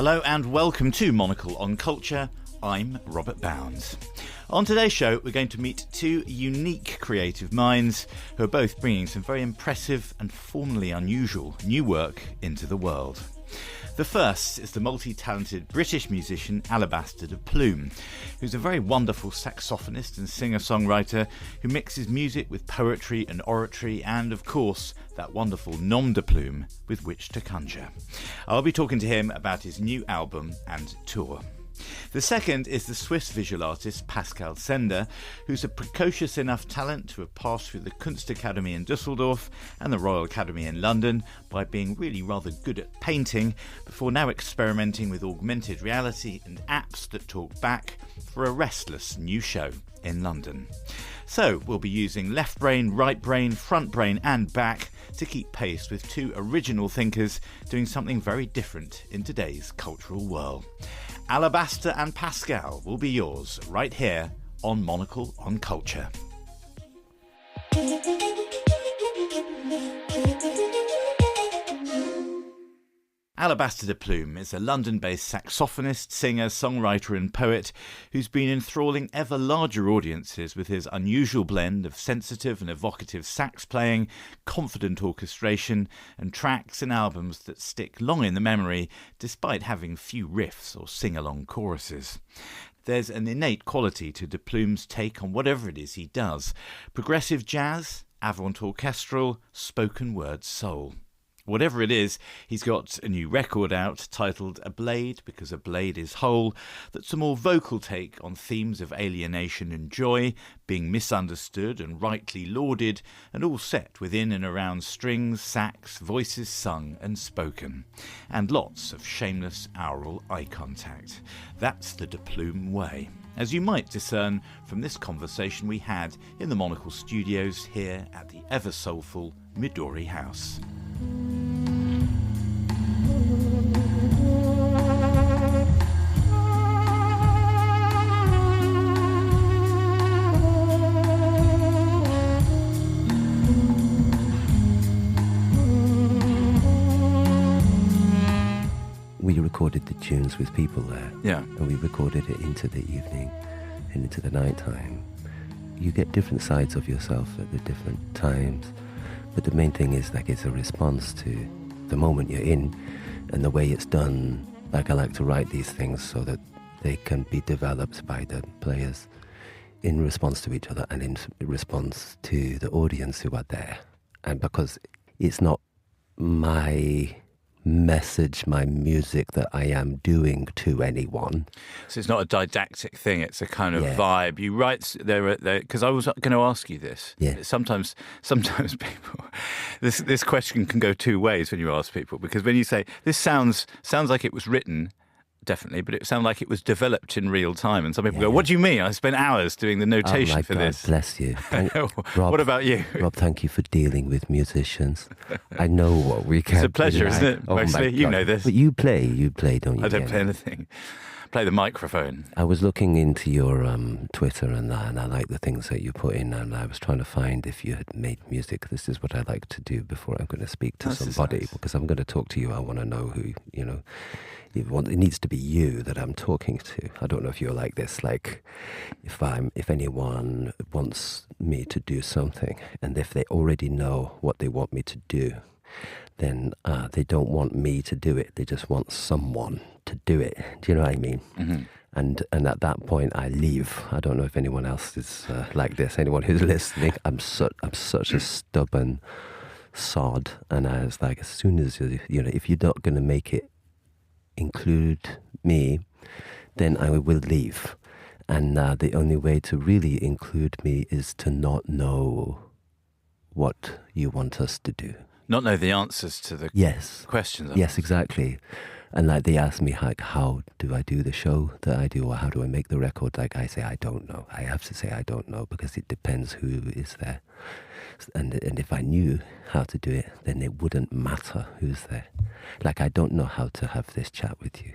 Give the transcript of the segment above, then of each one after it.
Hello and welcome to Monocle on Culture. I'm Robert Bounds. On today's show, we're going to meet two unique creative minds who are both bringing some very impressive and formally unusual new work into the world. The first is the multi-talented British musician Alabaster DePlume, who's a very wonderful saxophonist and singer-songwriter who mixes music with poetry and oratory and, of course, that wonderful nom de plume with which to conjure. I'll be talking to him about his new album and tour. The second is the Swiss visual artist Pascal Sender, who's a precocious enough talent to have passed through the Kunstakademie in Düsseldorf and the Royal Academy in London by being really rather good at painting, before now experimenting with augmented reality and apps that talk back for a restless new show in London. So we'll be using left brain, right brain, front brain and back to keep pace with two original thinkers doing something very different in today's cultural world. Alabaster and Pascal will be yours right here on Monocle on Culture. Alabaster DePlume is a London-based saxophonist, singer, songwriter and poet who's been enthralling ever larger audiences with his unusual blend of sensitive and evocative sax playing, confident orchestration and tracks and albums that stick long in the memory despite having few riffs or sing-along choruses. There's an innate quality to DePlume's take on whatever it is he does: progressive jazz, avant orchestral, spoken word soul. Whatever it is, he's got a new record out titled A Blade Because a Blade is Whole, that's a more vocal take on themes of alienation and joy, being misunderstood and rightly lauded, and all set within and around strings, sax, voices sung and spoken, and lots of shameless aural eye contact. That's the DePlume way, as you might discern from this conversation we had in the Monocle studios here at the ever-soulful Midori House. We recorded the tunes with people there. Yeah. And we recorded it into the evening and into the night time. You get different sides of yourself at the different times. But the main thing is like it's a response to the moment you're in and the way it's done. Like I like to write these things so that they can be developed by the players in response to each other and in response to the audience who are there. And because it's not my message, my music that I am doing to anyone. So it's not a didactic thing, it's a kind of vibe. You write there because I was going to ask you this. Yeah. Sometimes people, this question can go two ways when you ask people, because when you say this sounds like it was written, definitely, but it sounded like it was developed in real time. And some people go, what do you mean? I spent hours doing the notation for God, this. Bless you. Rob, what about you? Rob, thank you for dealing with musicians. I know what we can. It's a pleasure, isn't it? Oh, mostly, you know this. But you play, don't you? I don't play anything. Play the microphone. I was looking into your Twitter and I like the things that you put in, and I was trying to find if you had made music. This is what I like to do before I'm going to speak to somebody, nice. Because I'm going to talk to you. I want to know who, it needs to be you that I'm talking to. I don't know if you're like this, like if anyone wants me to do something and if they already know what they want me to do, then they don't want me to do it. They just want someone to do it. Do you know what I mean? Mm-hmm. And at that point, I leave. I don't know if anyone else is like this. Anyone who's listening, I'm such a stubborn sod. And I was like, as soon as if you're not going to make it include me, then I will leave. And the only way to really include me is to not know what you want us to do. Not know the answers to the questions. Yes, exactly. And like they ask me, like, how do I do the show that I do, or how do I make the record? Like I say, I don't know. I have to say I don't know, because it depends who is there. And if I knew how to do it, then it wouldn't matter who's there. Like, I don't know how to have this chat with you.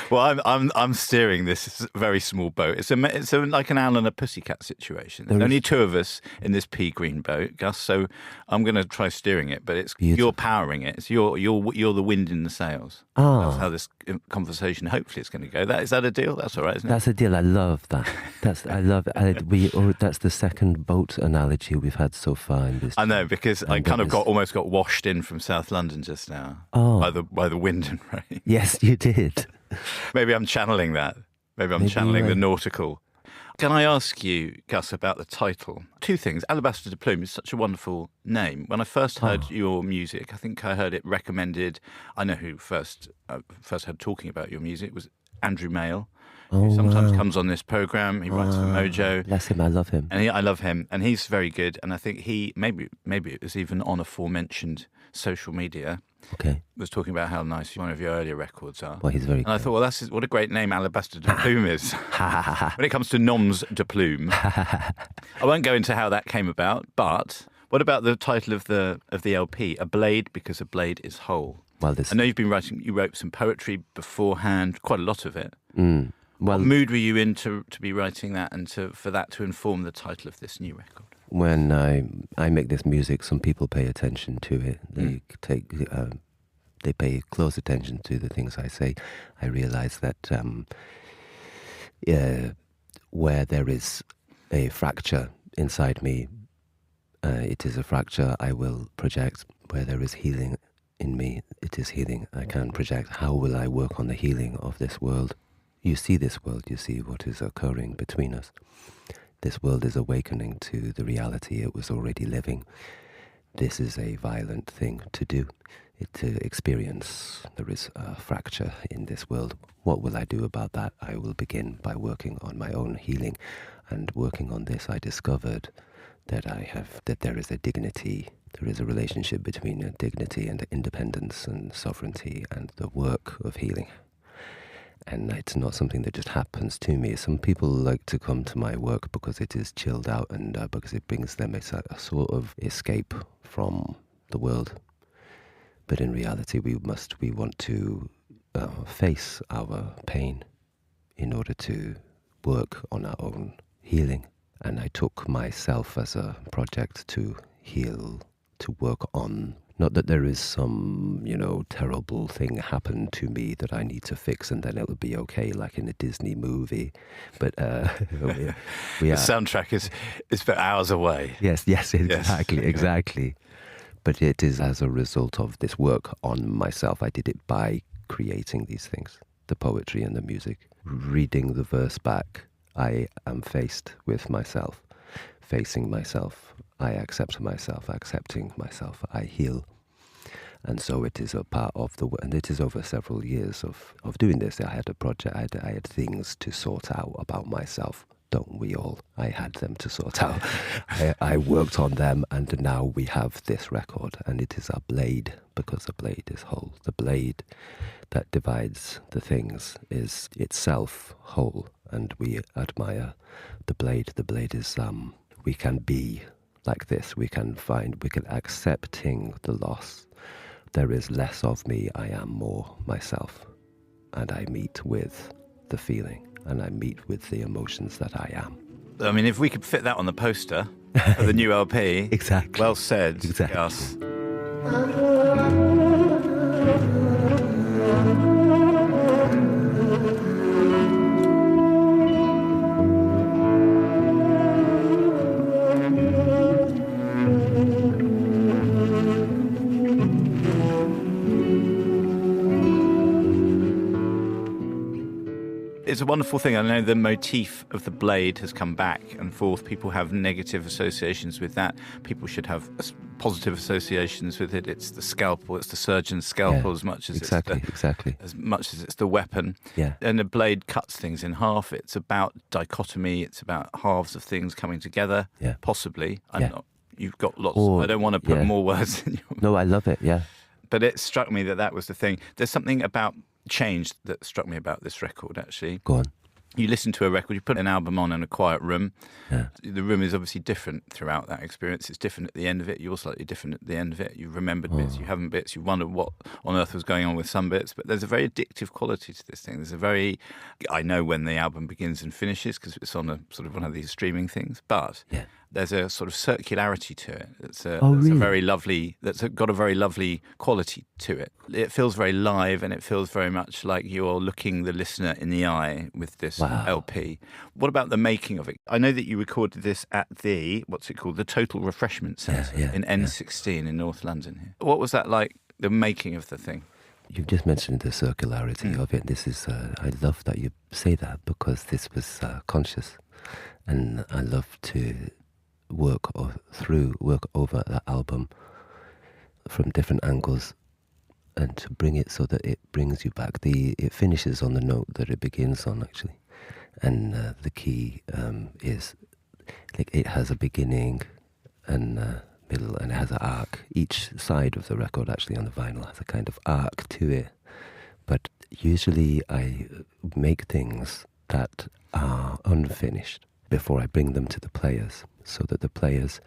Well, I'm steering this very small boat. It's like an owl and a pussycat situation. There's only two of us in this pea green boat, Gus. So I'm going to try steering it, but you're powering it. It's you're feel the wind in the sails. That's how this conversation, hopefully, is going to go. Is that a deal? That's all right, isn't it? That's a deal. I love that. I love it. That's the second boat analogy we've had so far in this. I know, because I kind of almost got washed in from South London just now by the wind and rain. Yes, you did. Maybe I'm channeling that. Maybe I'm channeling the nautical. Can I ask you, Gus, about the title? Two things. Alabaster DePlume is such a wonderful name. When I first heard your music, I think I heard it recommended. I know who first heard talking about your music was Andrew Mail, who sometimes comes on this program. He writes for Mojo. Bless him, I love him. And I love him, and he's very good. And I think he maybe it was even on aforementioned social media. Okay. Was talking about how nice one of your earlier records are. Well, he's very. And I thought, well, what a great name Alabaster DePlume is. When it comes to Noms DePlume, I won't go into how that came about. But what about the title of the LP? A Blade, because a blade is whole. Well, I know you wrote some poetry beforehand, quite a lot of it. Well, what mood were you in to be writing that, and for that to inform the title of this new record? When I make this music, some people pay attention to it. They pay close attention to the things I say. I realize that where there is a fracture inside me, it is a fracture I will project. Where there is healing in me, it is healing I can project. How will I work on the healing of this world? You see this world, you see what is occurring between us. This world is awakening to the reality it was already living. This is a violent thing to do, to experience. There is a fracture in this world. What will I do about that? I will begin by working on my own healing. And working on this, I discovered that there is a dignity, there is a relationship between a dignity and independence and sovereignty and the work of healing. And it's not something that just happens to me. Some people like to come to my work because it is chilled out and because it brings them a sort of escape from the world. But in reality, we want to face our pain in order to work on our own healing. And I took myself as a project to heal, to work on. Not that there is some, terrible thing happened to me that I need to fix and then it'll be okay, like in a Disney movie. But the soundtrack is for hours away. Yes, exactly. But it is as a result of this work on myself. I did it by creating these things, the poetry and the music. Reading the verse back, I am faced with myself, facing myself. I accept myself, accepting myself, I heal. And so it is a part of the work, and it is over several years of doing this. I had a project, I had things to sort out about myself. Don't we all? I had them to sort out. I worked on them, and now we have this record, and it is a blade, because a blade is whole. The blade that divides the things is itself whole, and we admire the blade. The blade is, we can be like this. We can accepting the loss. There is less of me, I am more myself. And I meet with the feeling, and I meet with the emotions that I am. I mean, if we could fit that on the poster for the new LP. Exactly. Well said, exactly. Gus. It's a wonderful thing. I know the motif of the blade has come back and forth. People have negative associations with that. People should have positive associations with it. It's the scalpel. It's the surgeon's scalpel as much as as much as it's the weapon. Yeah. And a blade cuts things in half. It's about dichotomy. It's about halves of things coming together. Yeah. Possibly. You've got lots. I don't want to put more words in your. No, I love it. Yeah. But it struck me that was the thing. There's something about change that struck me about this record, actually. Go on. You listen to a record, you put an album on in a quiet room. Yeah. The room is obviously different throughout that experience. It's different at the end of it. You're slightly different at the end of it. You've remembered bits, you haven't bits. You wonder what on earth was going on with some bits. But there's a very addictive quality to this thing. I know when the album begins and finishes because it's on a sort of one of these streaming things. But there's a sort of circularity to it. It's a really? got a very lovely quality to it. It feels very live, and it feels very much like you're looking the listener in the eye with this LP. What about the making of it? I know that you recorded this at the Total Refreshment Centre in N16 in North London here. What was that like, the making of the thing? You've just mentioned the circularity of it. This is, I love that you say that, because this was conscious. And I love to work over that album from different angles, and to bring it so that it brings you back. It finishes on the note that it begins on, actually. And the key is, like, it has a beginning and middle, and it has an arc. Each side of the record, actually, on the vinyl has a kind of arc to it. But usually I make things that are unfinished before I bring them to the players, so that the players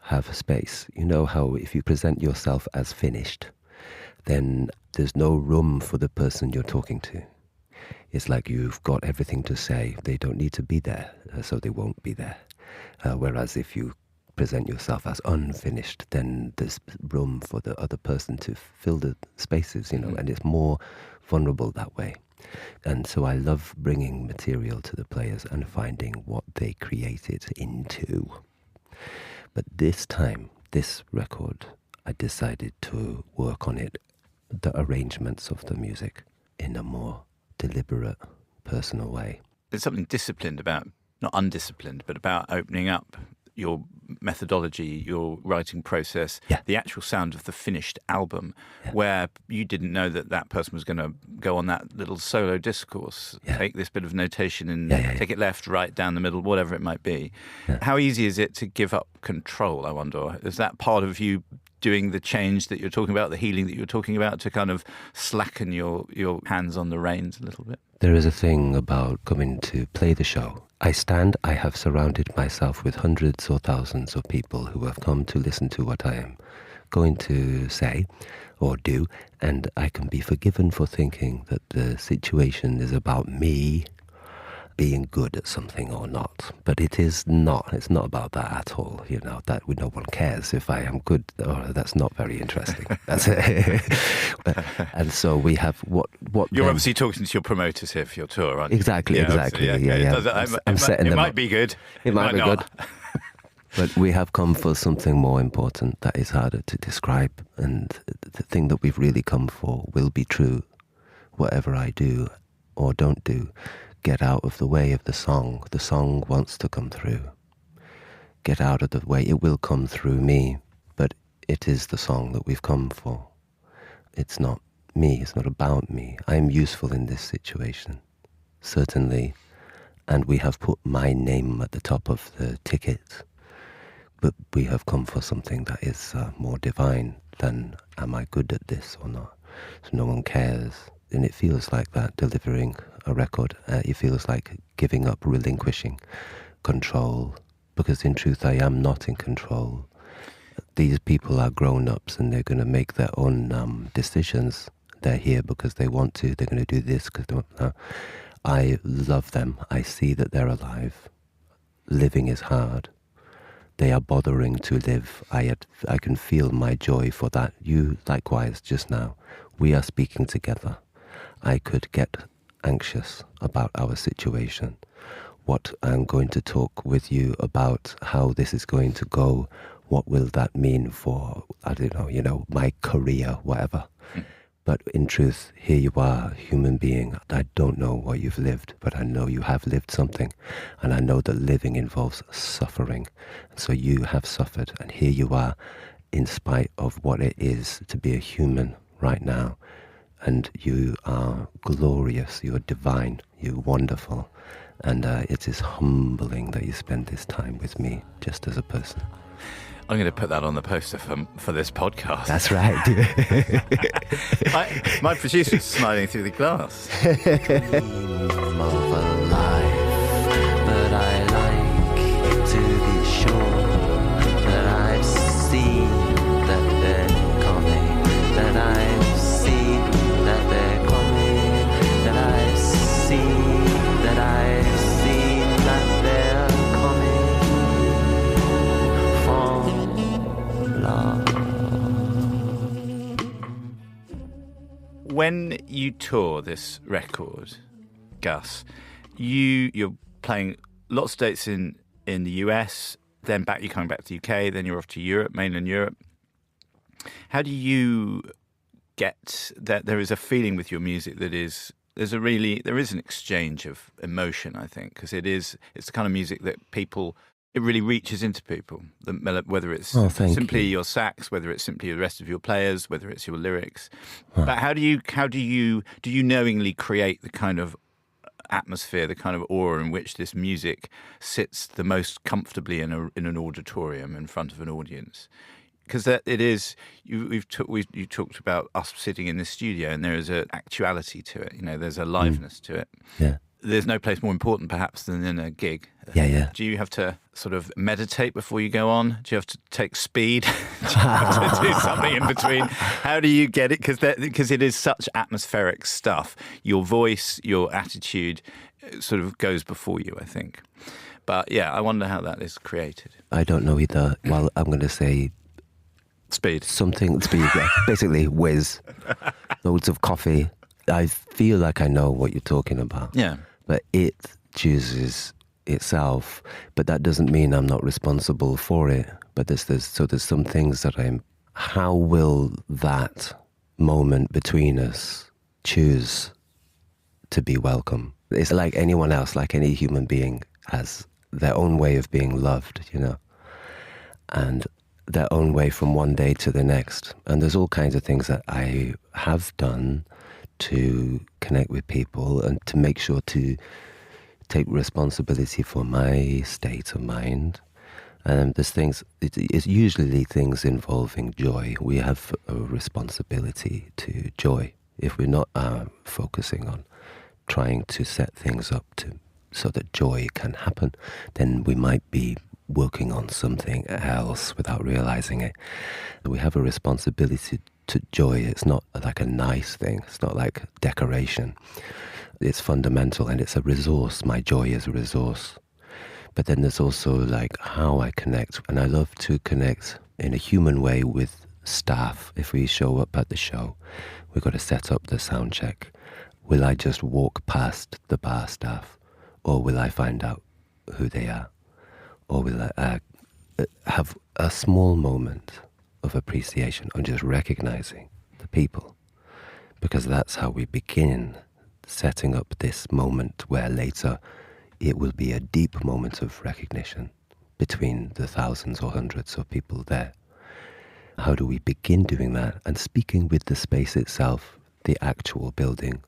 have space. You know how if you present yourself as finished, then there's no room for the person you're talking to. It's like you've got everything to say. They don't need to be there, so they won't be there. Whereas if you present yourself as unfinished, then there's room for the other person to fill the spaces, and it's more vulnerable that way. And so I love bringing material to the players and finding what they created into. But this time, this record, I decided to work on it, the arrangements of the music, in a more deliberate, personal way. There's something disciplined about, not undisciplined, but about opening up your methodology, your writing process, the actual sound of the finished album, where you didn't know that person was going to go on that little solo discourse, take this bit of notation and take it left, right, down the middle, whatever it might be. How easy is it to give up control, I wonder? Is that part of you doing the change that you're talking about, the healing that you're talking about, to kind of slacken your hands on the reins a little bit? There is a thing about coming to play the show. I have surrounded myself with hundreds or thousands of people who have come to listen to what I am going to say or do, and I can be forgiven for thinking that the situation is about me being good at something or not. But it is not. It's not about that at all. That no one cares if I am good. Or that's not very interesting. That's it. And so we have what you're obviously talking to your promoters here for your tour, aren't you? Exactly. Yeah. I'm setting them up. It might up. be good. It might be good. But we have come for something more important that is harder to describe, and the thing that we've really come for will be true, whatever I do or don't do. Get out of the way of the song. The song wants to come through. Get out of the way. It will come through me, but it is the song that we've come for. It's not me. It's not about me. I'm useful in this situation, certainly, and we have put my name at the top of the ticket, but we have come for something that is more divine than am I good at this or not. So no one cares. And it feels like that, delivering a record. It feels like giving up, relinquishing control, because in truth I am not in control. These people are grown-ups and they're going to make their own decisions. They're here because they want to. They're going to do this because they want to. I love them. I see that they're alive. Living is hard. They are bothering to live. I can feel my joy for that. You likewise just now. We are speaking together. I could get anxious about our situation, what I'm going to talk with you about, how this is going to go, what will that mean for, I don't know, my career, whatever. But in truth, here you are, human being. I don't know what you've lived, but I know you have lived something. And I know that living involves suffering. And so you have suffered, and here you are, in spite of what it is to be a human right now. And you are glorious, you are divine, you're wonderful. And it is humbling that you spend this time with me, just as a person. I'm going to put that on the poster for this podcast. That's right. My producer's smiling through the glass. Dream of a life, but I like to be sure that I've seen that they're coming, that I've seen that they're coming, that I've seen that they're coming. when you tour this record, Gus, you're playing lots of dates in the US, then you're coming back to the UK, then you're off to Europe, mainland Europe. How do you get that there is a feeling with your music that is there is an exchange of emotion, I think, because it's the kind of music that it really reaches into people, whether it's simply your sax, whether it's simply the rest of your players, whether it's your lyrics. But how do you knowingly create the kind of atmosphere, the kind of aura in which this music sits the most comfortably in an auditorium in front of an audience? Because you talked about us sitting in this studio, and there is an actuality to it. There's a liveness to it. Yeah. There's no place more important, perhaps, than in a gig. Yeah. Do you have to sort of meditate before you go on? Do you have to take speed? Do you have to do something in between? How do you get it? Because it is such atmospheric stuff. Your voice, your attitude, sort of goes before you, I think. But yeah, I wonder how that is created. I don't know either. Well, I'm going to say speed. Yeah. Basically, whiz. Loads of coffee. I feel like I know what you're talking about. Yeah. But it chooses itself. But that doesn't mean I'm not responsible for it. But there's some things that how will that moment between us choose to be welcome? It's like anyone else, like any human being has their own way of being loved, and their own way from one day to the next. And there's all kinds of things that I have done to connect with people and to make sure to take responsibility for my state of mind. And there's things, it's usually things involving joy. We have a responsibility to joy. If we're not focusing on trying to set things up so that joy can happen, then we might be working on something else without realizing it. We have a responsibility to joy. It's not like a nice thing. It's not like decoration. It's fundamental, and it's a resource. My joy is a resource. But then there's also like how I connect. And I love to connect in a human way with staff. If we show up at the show, we've got to set up the sound check. Will I just walk past the bar staff, or will I find out who they are? Or will I have a small moment of appreciation on just recognizing the people? Because that's how we begin setting up this moment where later it will be a deep moment of recognition between the thousands or hundreds of people there. How do we begin doing that? And speaking with the space itself, the actual building,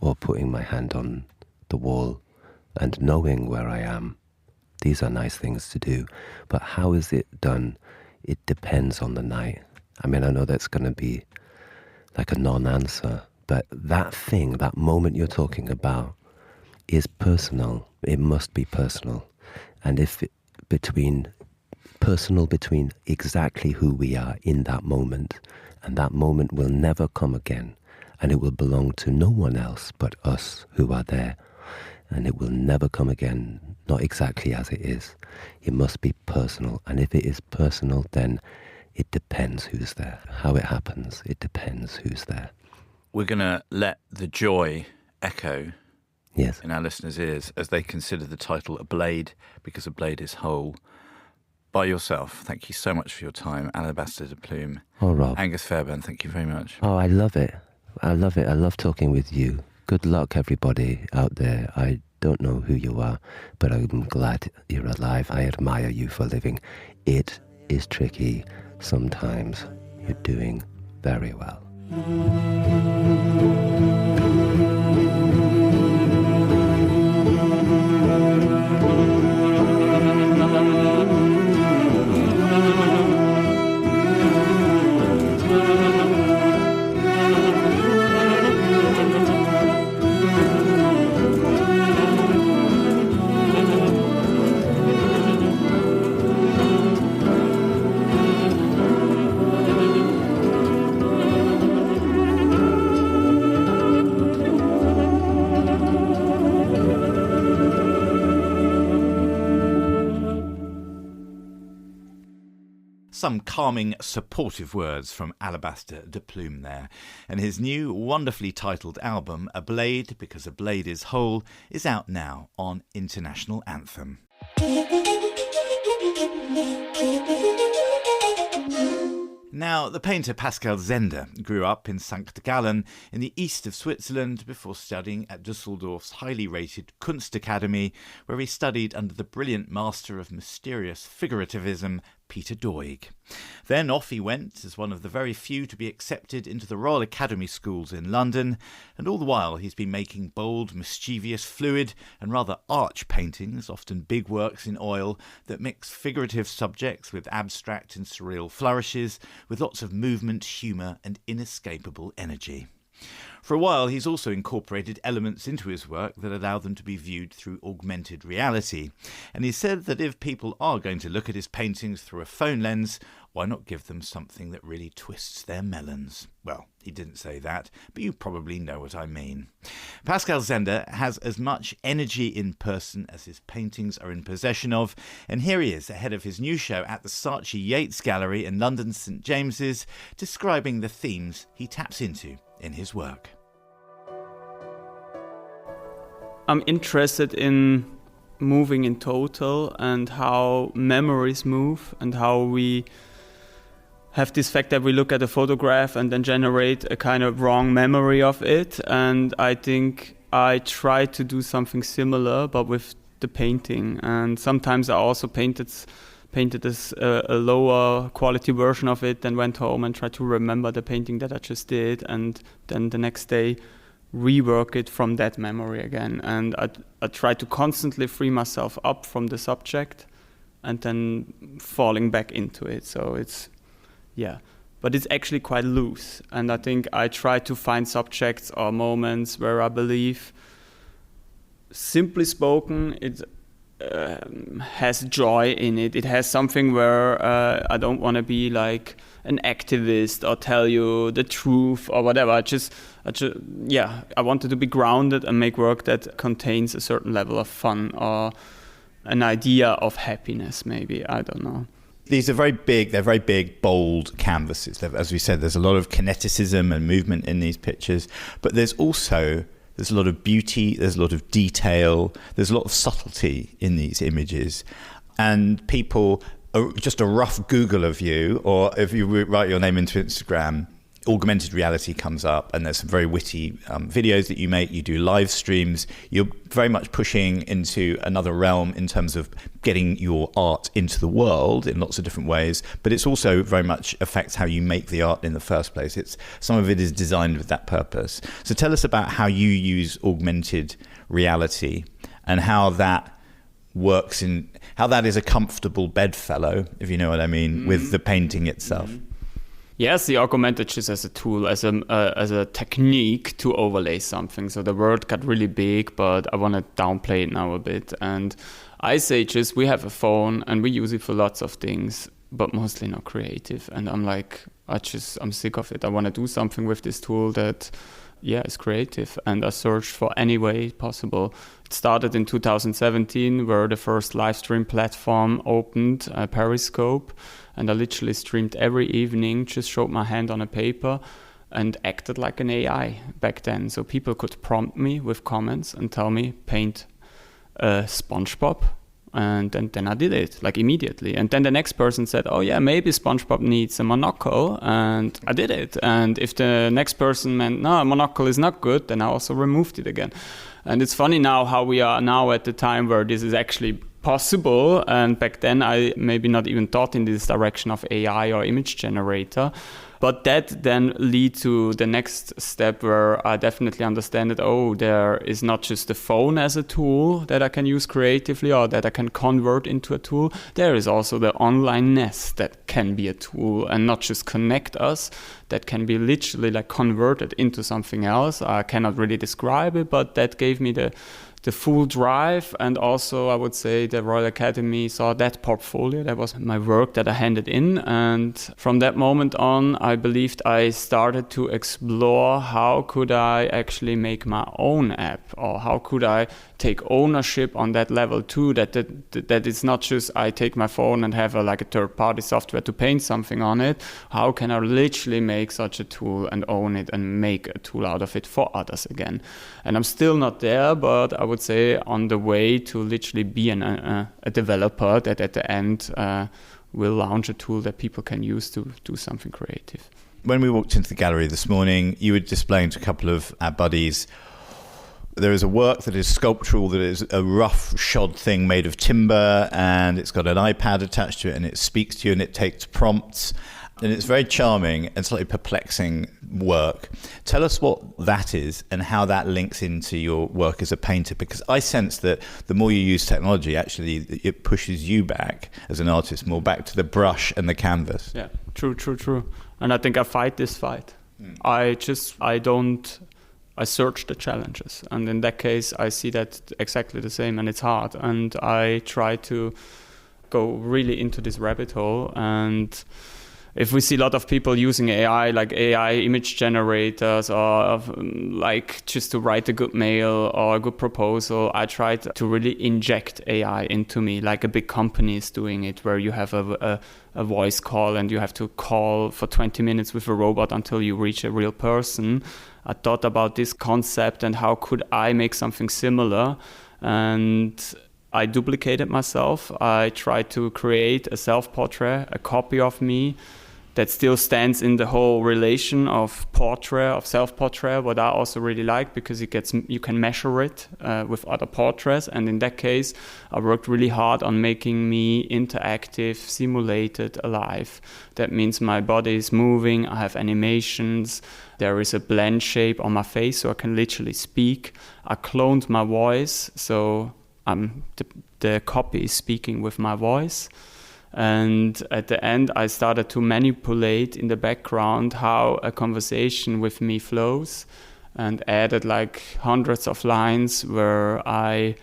or putting my hand on the wall and knowing where I am. These are nice things to do, but how is it done? It depends on the night. I mean, I know that's going to be like a non-answer, but that moment you're talking about is personal. It must be personal. And if between exactly who we are in that moment, and that moment will never come again, and it will belong to no one else but us who are there, and it will never come again, not exactly as it is. It must be personal. And if it is personal, then it depends who's there. How it happens, it depends who's there. We're going to let the joy echo in our listeners' ears as they consider the title A Blade, because a blade is whole. By yourself. Thank you so much for your time. Alabaster DePlume. Oh, Rob. Angus Fairbairn, thank you very much. Oh, I love it. I love talking with you. Good luck, everybody out there. I don't know who you are, but I'm glad you're alive. I admire you for living. It is tricky. Sometimes you're doing very well. some calming, supportive words from Alabaster DePlume there. And his new, wonderfully titled album, A Blade, Because a Blade is Whole, is out now on International Anthem. Now, the painter Pascal Sender grew up in St. Gallen in the east of Switzerland before studying at Dusseldorf's highly rated Kunstakademie, where he studied under the brilliant master of mysterious figurativism, Peter Doig. Then off he went as one of the very few to be accepted into the Royal Academy schools in London, and all the while he's been making bold, mischievous, fluid and rather arch paintings, often big works in oil, that mix figurative subjects with abstract and surreal flourishes, with lots of movement, humour and inescapable energy. For a while, he's also incorporated elements into his work that allow them to be viewed through augmented reality. And he said that if people are going to look at his paintings through a phone lens, why not give them something that really twists their melons? Well, he didn't say that, but you probably know what I mean. Pascal Sender has as much energy in person as his paintings are in possession of, and here he is ahead of his new show at the Saatchi Yates Gallery in London's St James's, describing the themes he taps into in his work. I'm interested in moving in total and how memories move and how we have this fact that we look at a photograph and then generate a kind of wrong memory of it. And I think I try to do something similar, but with the painting. And sometimes I also painted as a lower quality version of it, then went home and tried to remember the painting that I just did, and then the next day rework it from that memory again. And I try to constantly free myself up from the subject and then falling back into it. So but it's actually quite loose. And I think I try to find subjects or moments where I believe, simply spoken, it has joy in it. It has something where I don't want to be like an activist or tell you the truth or whatever. I wanted to be grounded and make work that contains a certain level of fun or an idea of happiness, maybe. I don't know. These are very big, bold canvases. As we said, there's a lot of kineticism and movement in these pictures, but there's a lot of beauty, there's a lot of detail, there's a lot of subtlety in these images. And people, just a rough Google of you, or if you write your name into Instagram, augmented reality comes up, and there's some very witty videos that you make. You do live streams. You're very much pushing into another realm in terms of getting your art into the world in lots of different ways, but it's also very much affects how you make the art in the first place. Some of it is designed with that purpose. So tell us about how you use augmented reality and how that works, how that is a comfortable bedfellow, if you know what I mean, with the painting itself. Yes, the augmented just as a tool, as a technique to overlay something. So the word got really big, but I want to downplay it now a bit. And I say just, we have a phone and we use it for lots of things, but mostly not creative. And I'm like, I'm sick of it. I want to do something with this tool that, is creative. And I searched for any way possible. It started in 2017, where the first live stream platform opened, Periscope. And I literally streamed every evening, just showed my hand on a paper and acted like an AI back then. So people could prompt me with comments and tell me, paint SpongeBob. And then I did it, like immediately. And then the next person said, oh yeah, maybe SpongeBob needs a monocle. And I did it. And if the next person meant, no, a monocle is not good, then I also removed it again. And it's funny now how we are now at the time where this is actually possible. And back then I maybe not even thought in this direction of AI or image generator. But that then lead to the next step where I definitely understand that, there is not just the phone as a tool that I can use creatively or that I can convert into a tool. There is also the online nest that can be a tool and not just connect us, that can be literally like converted into something else. I cannot really describe it, but that gave me the the full drive. And also, I would say the Royal Academy saw that portfolio. That was my work that I handed in. And from that moment on, I believed I started to explore how could I actually make my own app, or how could I take ownership on that level too, that it's not just I take my phone and have a third-party software to paint something on it. How can I literally make such a tool and own it and make a tool out of it for others again? And I'm still not there, but I would say on the way to literally be a developer that at the end will launch a tool that people can use to do something creative. When we walked into the gallery this morning, you were displaying to a couple of our buddies. There is a work that is sculptural, that is a rough shod thing made of timber, and it's got an iPad attached to it, and it speaks to you and it takes prompts. And it's very charming and slightly perplexing work. Tell us what that is and how that links into your work as a painter, because I sense that the more you use technology, actually, it pushes you back as an artist more back to the brush and the canvas. Yeah, true. And I think I fight this fight. I search the challenges. And in that case, I see that exactly the same, and it's hard. And I try to go really into this rabbit hole. And if we see a lot of people using AI, like AI image generators, or just to write a good mail or a good proposal, I try to really inject AI into me, like a big company is doing it, where you have a voice call and you have to call for 20 minutes with a robot until you reach a real person. I thought about this concept and how could I make something similar, and I duplicated myself. I tried to create a self-portrait, a copy of me that still stands in the whole relation of portrait, of self-portrait, what I also really like, because you can measure it with other portraits. And in that case, I worked really hard on making me interactive, simulated, alive. That means my body is moving, I have animations, there is a blend shape on my face, so I can literally speak. I cloned my voice, so the copy is speaking with my voice. And at the end, I started to manipulate in the background how a conversation with me flows, and added hundreds of lines where I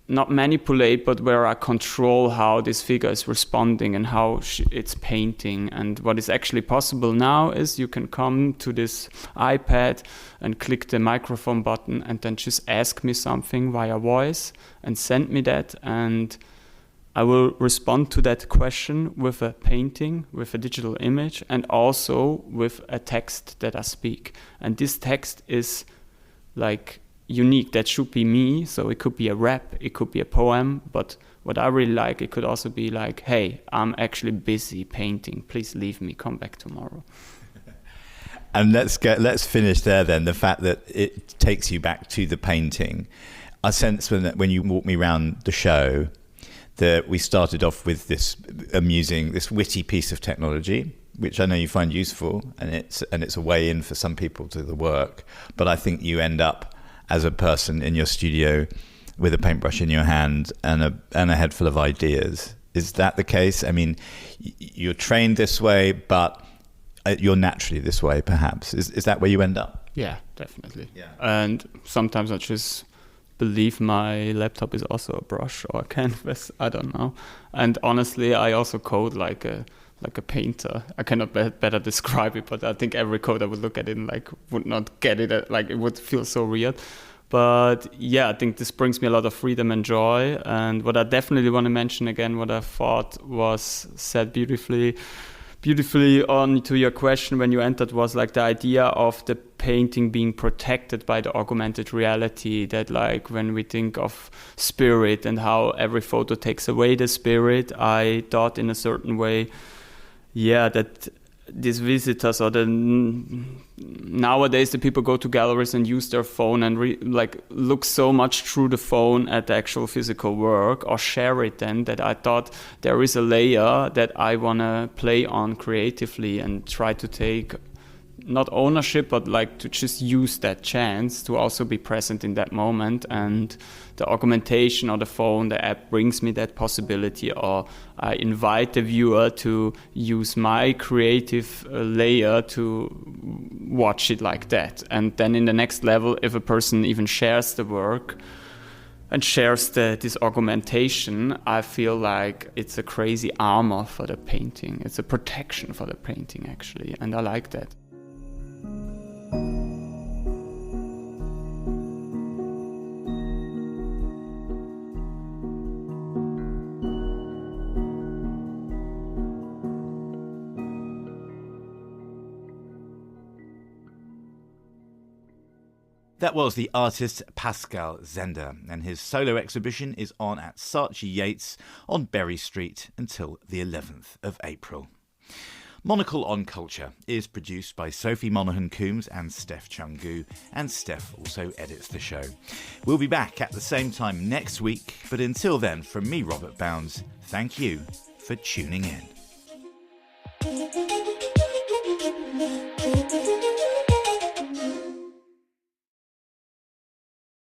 not manipulate, but where I control how this figure is responding and how it's painting. And what is actually possible now is you can come to this iPad and click the microphone button and then just ask me something via voice and send me that, and I will respond to that question with a painting, with a digital image, and also with a text that I speak. And this text is unique. That should be me. So it could be a rap, it could be a poem, but what I really like, it could also be hey, I'm actually busy painting. Please leave me, come back tomorrow. And let's finish there then. The fact that it takes you back to the painting. I sense when you walk me around the show, that we started off with this amusing, this witty piece of technology, which I know you find useful, and it's a way in for some people to the work. But I think you end up as a person in your studio with a paintbrush in your hand and a head full of ideas. Is that the case? I mean, you're trained this way, but you're naturally this way, perhaps. Is that where you end up? Yeah, definitely. Yeah. And sometimes I just believe my laptop is also a brush or a canvas. I don't know. And honestly, I also code like a painter. I cannot better describe it, but I think every code I would look at it and would not get it. It would feel so weird. But yeah, I think this brings me a lot of freedom and joy. And what I definitely want to mention again, what I thought was said beautifully on to your question when you entered, was the idea of the painting being protected by the augmented reality. That when we think of spirit and how every photo takes away the spirit, I thought in a certain way, that these visitors or nowadays the people go to galleries and use their phone and look so much through the phone at the actual physical work or share it, then that I thought there is a layer that I want to play on creatively and try to take not ownership, but like to just use that chance to also be present in that moment. And the augmentation or the phone, the app brings me that possibility, or I invite the viewer to use my creative layer to watch it like that. And then in the next level, if a person even shares the work and shares this augmentation, I feel like it's a crazy armor for the painting. It's a protection for the painting, actually, and I like that. That was the artist Pascal Sender, and his solo exhibition is on at Saatchi Yates on Berry Street until the 11th of April. Monocle on Culture is produced by Sophie Monaghan-Coombs and Steph Chung-Gu, and Steph also edits the show. We'll be back at the same time next week, but until then, from me, Robert Bounds, thank you for tuning in.